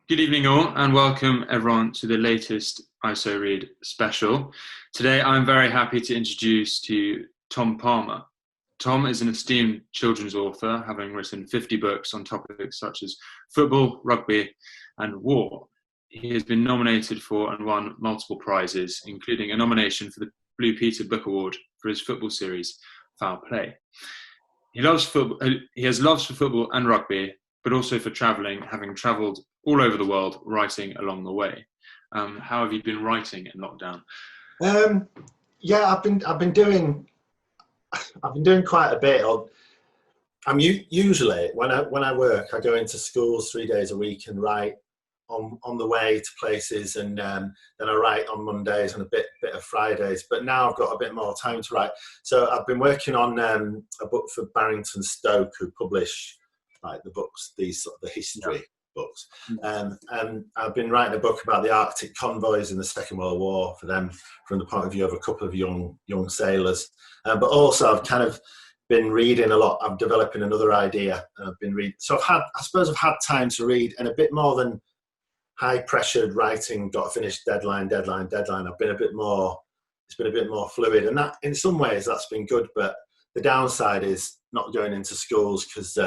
Good evening, all, and welcome everyone to the latest ISO Read special. Today, I'm very happy to introduce to you Tom Palmer. Tom is an esteemed children's author, having written 50 books on topics such as football, rugby, and war. He has been nominated for and won multiple prizes, including a nomination for the Blue Peter Book Award for his football series, Foul Play. He loves football. He has loves for football and rugby, but also for travelling, having travelled all over the world, writing along the way. How have you been writing in lockdown? Yeah, I've been doing quite a bit. Usually when I work, I go into schools 3 days a week and write on the way to places, and then I write on Mondays and a bit of Fridays. But now I've got a bit more time to write, so I've been working on a book for Barrington Stoke, who publish like the books, these sort of the history books. And I've been writing a book about the Arctic convoys in the Second World War for them, from the point of view of a couple of young sailors. But also I've kind of been reading a lot. I'm developing another idea, and I've been reading. So I suppose I've had time to read, and a bit more than high pressured writing, got to finish deadline. I've been a bit more. It's been a bit more fluid, and that in some ways that's been good. But the downside is not going into schools, because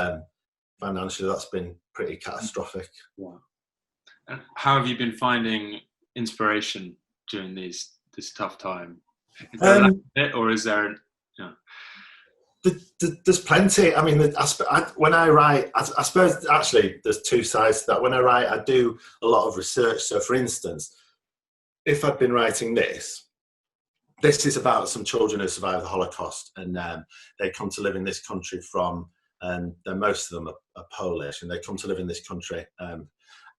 financially that's been pretty catastrophic. Yeah. And how have you been finding inspiration during this tough time? Is there a lack of it, or is there? There's plenty. I mean, when I write, I suppose actually there's two sides to that. When I write, I do a lot of research. So, for instance, if I'd been writing this is about some children who survived the Holocaust, and they come to live in this country from, and most of them are Polish, and they come to live in this country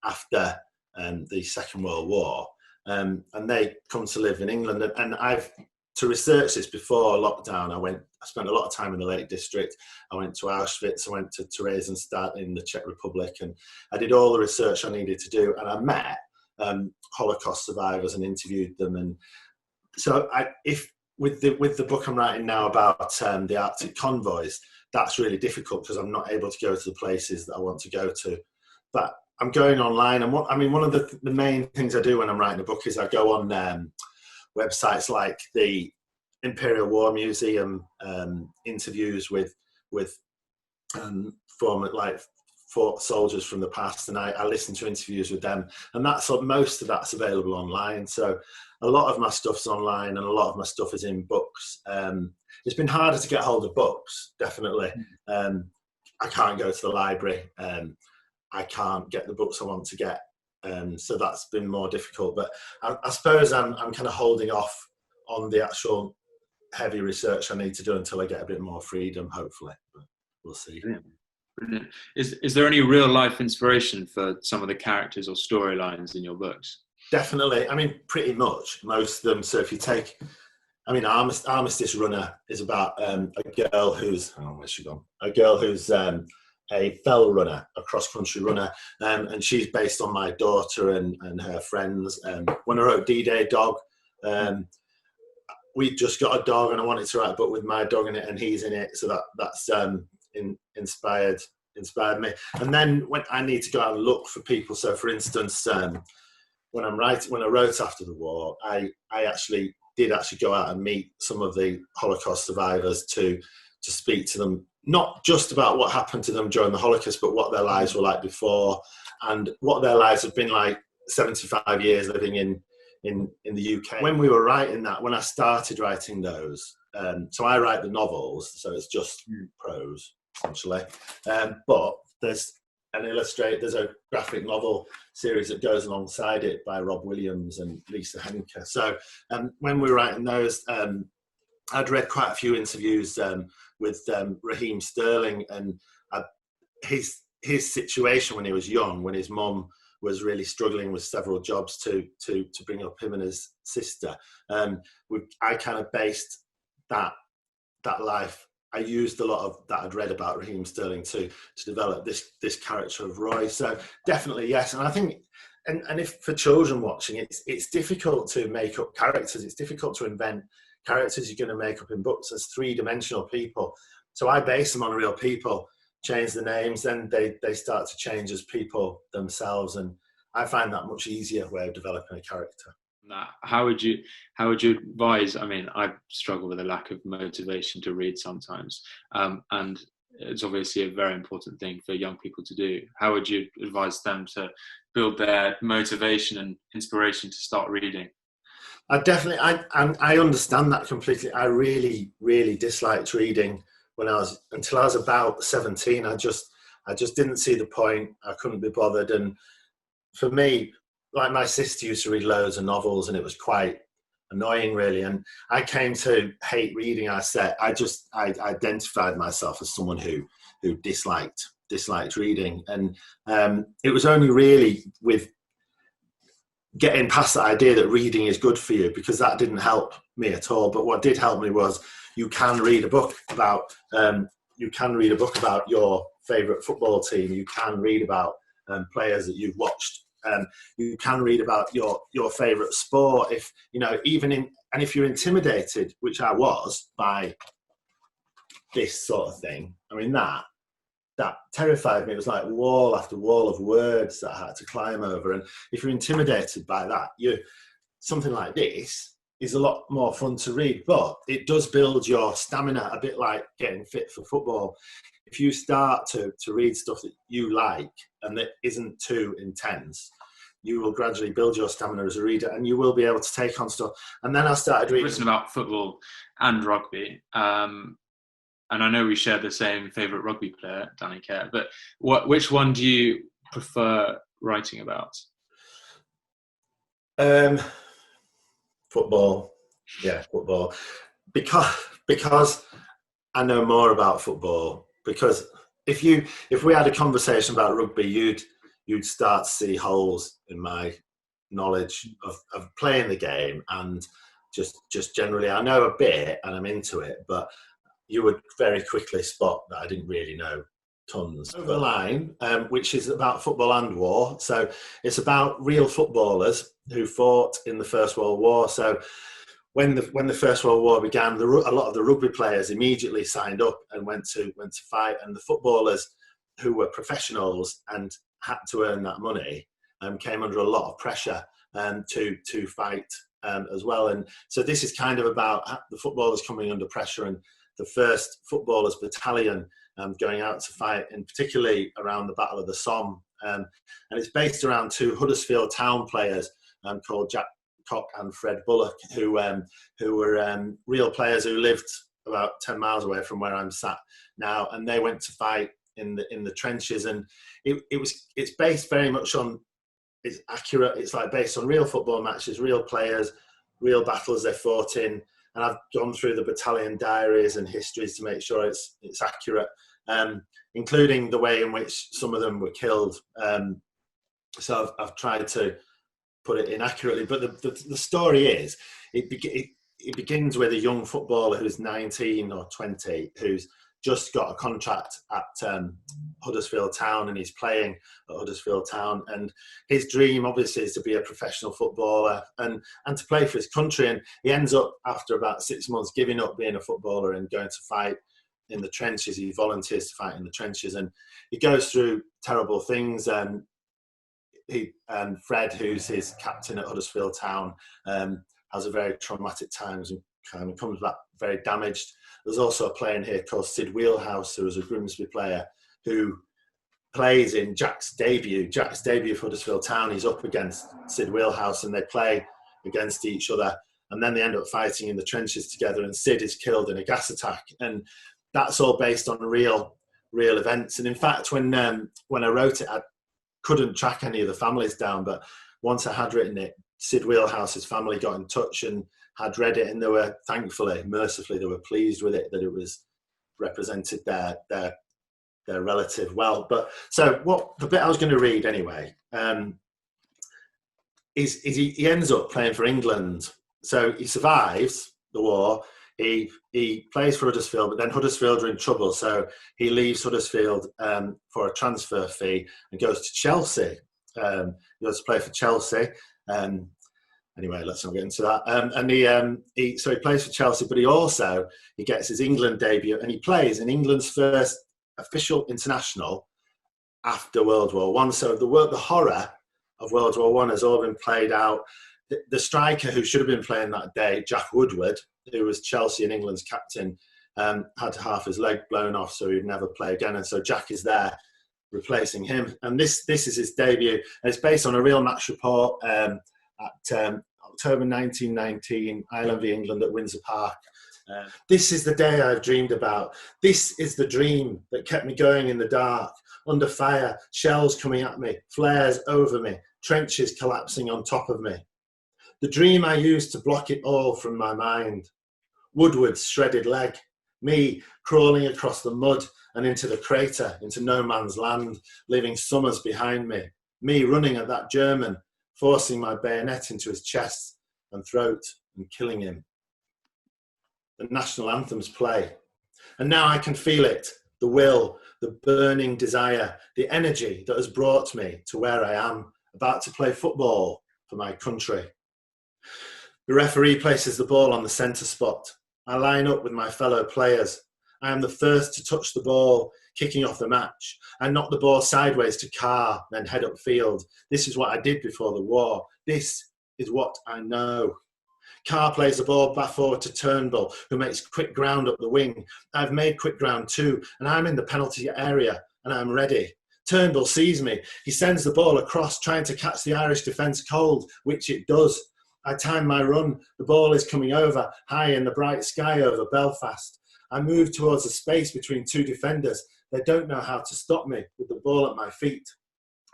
after the Second World War, and they come to live in England. And to research this before lockdown, I spent a lot of time in the Lake District. I went to Auschwitz, I went to Theresienstadt in the Czech Republic, and I did all the research I needed to do. And I met Holocaust survivors and interviewed them. And so, with the book I'm writing now about the Arctic convoys, that's really difficult because I'm not able to go to the places that I want to go to. But I'm going online, and one of the main things I do when I'm writing a book is I go on websites like the Imperial War Museum, interviews with former soldiers from the past, and I listen to interviews with them, and most of that's available online. So a lot of my stuff's online, and a lot of my stuff is in books. It's been harder to get hold of books, definitely. I can't go to the library. I can't get the books I want to get. So that's been more difficult. But I suppose I'm kind of holding off on the actual heavy research I need to do until I get a bit more freedom, hopefully. But we'll see. Brilliant. Is there any real life inspiration for some of the characters or storylines in your books? Definitely. I mean, pretty much most of them. So if you take, Armistice Runner is about a girl who's, where's she gone? A girl who's a fell runner, a cross-country runner, and she's based on my daughter and her friends. When I wrote D-Day Dog, we just got a dog, and I wanted to write a book with my dog in it, and he's in it, so that's inspired me. And then when I need to go out and look for people, so for instance, when I wrote after the war, I did go out and meet some of the Holocaust survivors to speak to them, not just about what happened to them during the Holocaust, but what their lives were like before, and what their lives have been like 75 years living in the UK. When we were writing that, when I started writing those, so I write the novels, so it's just prose, essentially. But there's a graphic novel series that goes alongside it by Rob Williams and Lisa Henke. So when we were writing those, I'd read quite a few interviews with Raheem Sterling, and his situation when he was young, when his mum was really struggling with several jobs to bring up him and his sister. I kind of based that life. I used a lot of that I'd read about Raheem Sterling to develop this character of Roy. So definitely yes, and I think, and if for children watching, it's difficult to make up characters. It's difficult to invent characters you're going to make up in books as three-dimensional people. So I base them on real people, change the names, then they start to change as people themselves. And I find that much easier way of developing a character. How would you advise? I mean, I struggle with a lack of motivation to read sometimes, and it's obviously a very important thing for young people to do. How would you advise them to build their motivation and inspiration to start reading? I understand that completely. I really, really disliked reading until I was about 17. I just didn't see the point. I couldn't be bothered. And for me, like my sister used to read loads of novels, and it was quite annoying, really. And I came to hate reading. I identified myself as someone who disliked reading, and it was only really with getting past the idea that reading is good for you, because that didn't help me at all. But what did help me was you can read a book about your favourite football team. You can read about players that you've watched. You can read about your favourite sport. If if you're intimidated, which I was by this sort of thing, I mean that terrified me. It was like wall after wall of words that I had to climb over. And if you're intimidated by that, something like this is a lot more fun to read, but it does build your stamina, a bit like getting fit for football. If you start to read stuff that you like and that isn't too intense, you will gradually build your stamina as a reader, and you will be able to take on stuff. And then I started reading. I've written about football and rugby, and I know we share the same favourite rugby player, Danny Care. But which one do you prefer writing about? Football. Yeah, football. Because I know more about football. Because if we had a conversation about rugby, you'd start to see holes in my knowledge of playing the game, and just generally I know a bit and I'm into it, but you would very quickly spot that I didn't really know tons. Over the Line, which is about football and war. So it's about real footballers who fought in the First World War. So when the First World War began, a lot of the rugby players immediately signed up and went to fight, and the footballers who were professionals and had to earn that money came under a lot of pressure to fight as well. And so this is kind of about the footballers coming under pressure, and the first footballers battalion going out to fight, and particularly around the Battle of the Somme. And it's based around two Huddersfield Town players called Jack Cock and Fred Bullock, who were real players who lived about 10 miles away from where I'm sat now, and they went to fight in the trenches. And it's based very much on, it's accurate. It's like based on real football matches, real players, real battles they fought in. And I've gone through the battalion diaries and histories to make sure it's accurate, including the way in which some of them were killed. So I've tried to put it in accurately. But the story is, it begins with a young footballer who's 19 or 20, who's just got a contract at Huddersfield Town, and he's playing at Huddersfield Town. And his dream, obviously, is to be a professional footballer and to play for his country. And he ends up, after about 6 months, giving up being a footballer and going to fight in the trenches. He volunteers to fight in the trenches, and he goes through terrible things. And Fred, who's his captain at Huddersfield Town, has a very traumatic times and kind of comes back very damaged. There's also a player in here called Sid Wheelhouse, who was a Grimsby player, who plays in Jack's debut for Huddersfield Town. He's up against Sid Wheelhouse, and they play against each other, and then they end up fighting in the trenches together, and Sid is killed in a gas attack. And that's all based on real events. And in fact, when I wrote it, I couldn't track any of the families down, but once I had written it, Sid Wheelhouse's family got in touch and had read it, and they were mercifully, they were pleased with it, that it was represented their relative well. But so what the bit I was going to read anyway is he ends up playing for England. So he survives the war. He plays for Huddersfield, but then Huddersfield are in trouble, so he leaves Huddersfield for a transfer fee and goes to Chelsea. He goes to play for Chelsea. Anyway, let's not get into that. And he plays for Chelsea, but he gets his England debut, and he plays in England's first official international after World War I. So the horror of World War One has all been played out. The striker who should have been playing that day, Jack Woodward, who was Chelsea and England's captain, had half his leg blown off, so he'd never play again. And so Jack is there replacing him. And this is his debut. And it's based on a real match report at October 1919, Ireland v England at Windsor Park. This is the day I've dreamed about. This is the dream that kept me going in the dark, under fire, shells coming at me, flares over me, trenches collapsing on top of me. The dream I used to block it all from my mind. Woodward's shredded leg, me crawling across the mud and into the crater, into no man's land, leaving summers behind me. Me running at that German, forcing my bayonet into his chest and throat and killing him. The national anthems play. And now I can feel it, the will, the burning desire, the energy that has brought me to where I am, about to play football for my country. The referee places the ball on the centre spot. I line up with my fellow players. I am the first to touch the ball, kicking off the match. I knock the ball sideways to Carr, then head upfield. This is what I did before the war. This is what I know. Carr plays the ball back forward to Turnbull, who makes quick ground up the wing. I've made quick ground too, and I'm in the penalty area, and I'm ready. Turnbull sees me. He sends the ball across, trying to catch the Irish defence cold, which it does. I time my run. The ball is coming over, high in the bright sky over Belfast. I move towards the space between two defenders. They don't know how to stop me with the ball at my feet.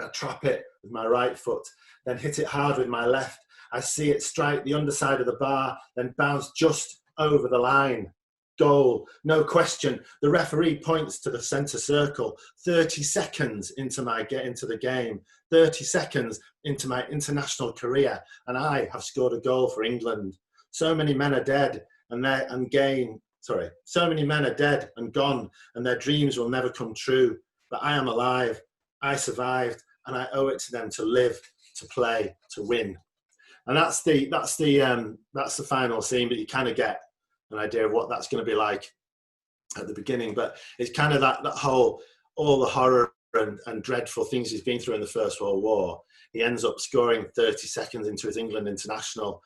I trap it with my right foot, then hit it hard with my left. I see it strike the underside of the bar, then bounce just over the line. Goal, no question. The referee points to the centre circle. 30 seconds into the game, 30 seconds into my international career, and I have scored a goal for England. So many men are dead so many men are dead and gone, and their dreams will never come true. But I am alive. I survived, and I owe it to them to live, to play, to win. And that's the final scene, but you kind of get an idea of what that's going to be like at the beginning. But it's kind of that whole, all the horror and dreadful things he's been through in the First World War. He ends up scoring 30 seconds into his England international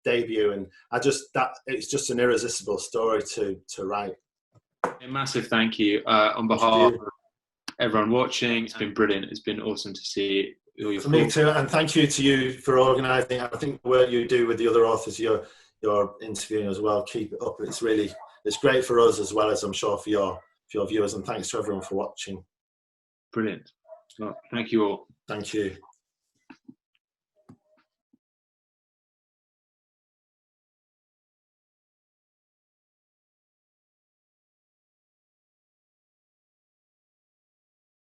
debut, and it's just an irresistible story to write. A massive thank you on behalf of everyone watching. It's been brilliant. It's been awesome to see all your. For me too, and thank you to you for organising. I think the work you do with the other authors you're interviewing as well. Keep it up. It's great for us as well as I'm sure for your viewers. And thanks to everyone for watching. Brilliant. Well, thank you all. Thank you.